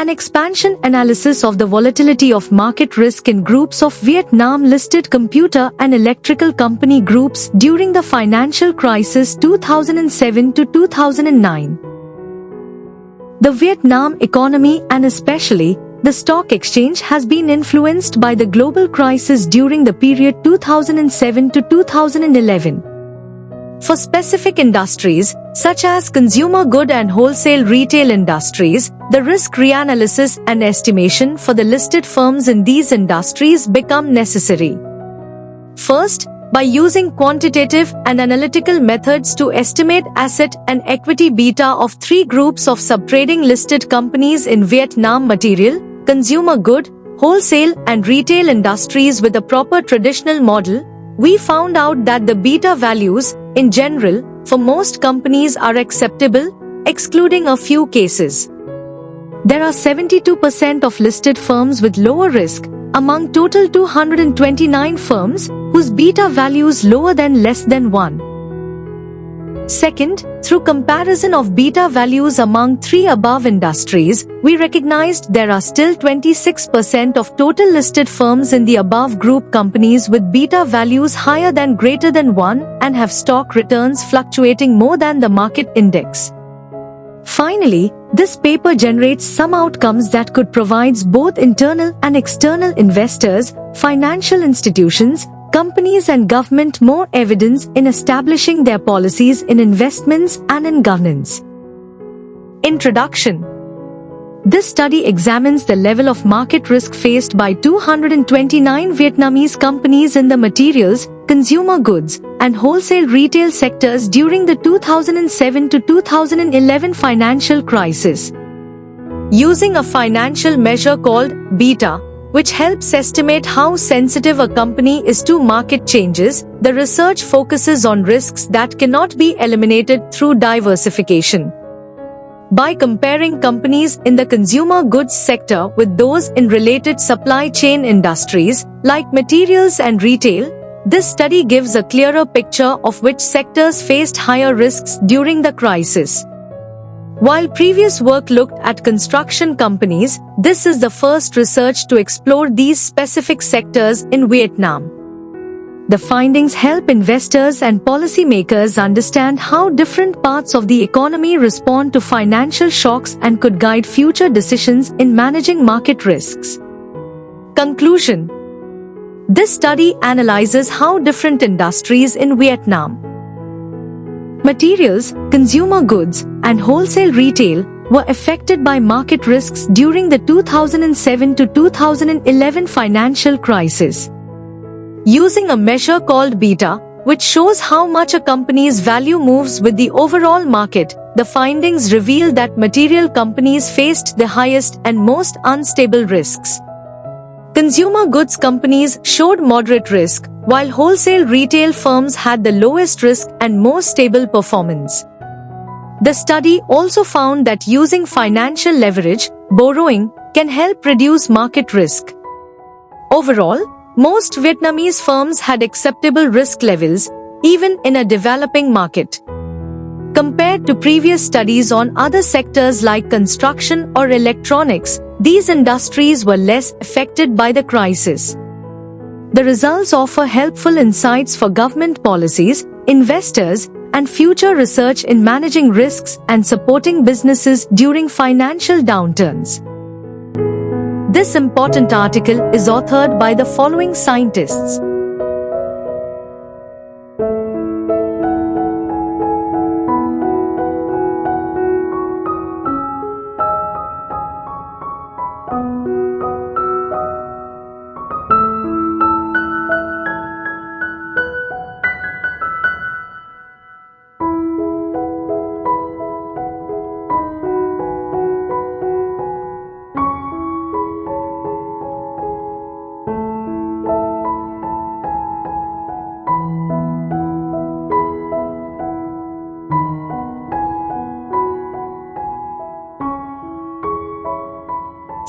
An expansion analysis of the volatility of market risk in groups of Vietnam-listed computer and electrical company groups during the financial crisis 2007 to 2009. The Vietnam economy and especially the stock exchange has been influenced by the global crisis during the period 2007 to 2011. For specific industries, such as consumer good and wholesale retail industries, the risk reanalysis and estimation for the listed firms in these industries become necessary. First, by using quantitative and analytical methods to estimate asset and equity beta of three groups of subtrading listed companies in Vietnam: material, consumer good, wholesale and retail industries with a proper traditional model, we found out that the beta values, in general, for most companies are acceptable, excluding a few cases. There are 72% of listed firms with lower risk, among total 229 firms, whose beta values lower than less than 1. Second, through comparison of beta values among three above industries, we recognized there are still 26% of total listed firms in the above group companies with beta values higher than greater than 1 and have stock returns fluctuating more than the market index. Finally, this paper generates some outcomes that could provide both internal and external investors, financial institutions, companies and government more evidence in establishing their policies in investments and in governance. Introduction. This study examines the level of market risk faced by 229 Vietnamese companies in the materials, consumer goods, and wholesale retail sectors during the 2007 to 2011 financial crisis. Using a financial measure called beta, which helps estimate how sensitive a company is to market changes, the research focuses on risks that cannot be eliminated through diversification. By comparing companies in the consumer goods sector with those in related supply chain industries, like materials and retail, this study gives a clearer picture of which sectors faced higher risks during the crisis. While previous work looked at construction companies, this is the first research to explore these specific sectors in Vietnam. The findings help investors and policymakers understand how different parts of the economy respond to financial shocks and could guide future decisions in managing market risks. Conclusion. This study analyzes how different industries in Vietnam, materials, consumer goods, and wholesale retail were affected by market risks during the 2007 to 2011 financial crisis. Using a measure called beta, which shows how much a company's value moves with the overall market, the findings reveal that material companies faced the highest and most unstable risks. Consumer goods companies showed moderate risk, while wholesale retail firms had the lowest risk and more stable performance. The study also found that using financial leverage, borrowing, can help reduce market risk. Overall, most Vietnamese firms had acceptable risk levels, even in a developing market. Compared to previous studies on other sectors like construction or electronics, these industries were less affected by the crisis. The results offer helpful insights for government policies, investors, and future research in managing risks and supporting businesses during financial downturns. This important article is authored by the following scientists: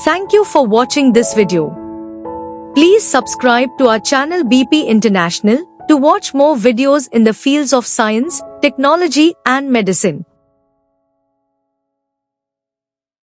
Thank you for watching this video. Please subscribe to our channel BP International to watch more videos in the fields of science, technology and medicine.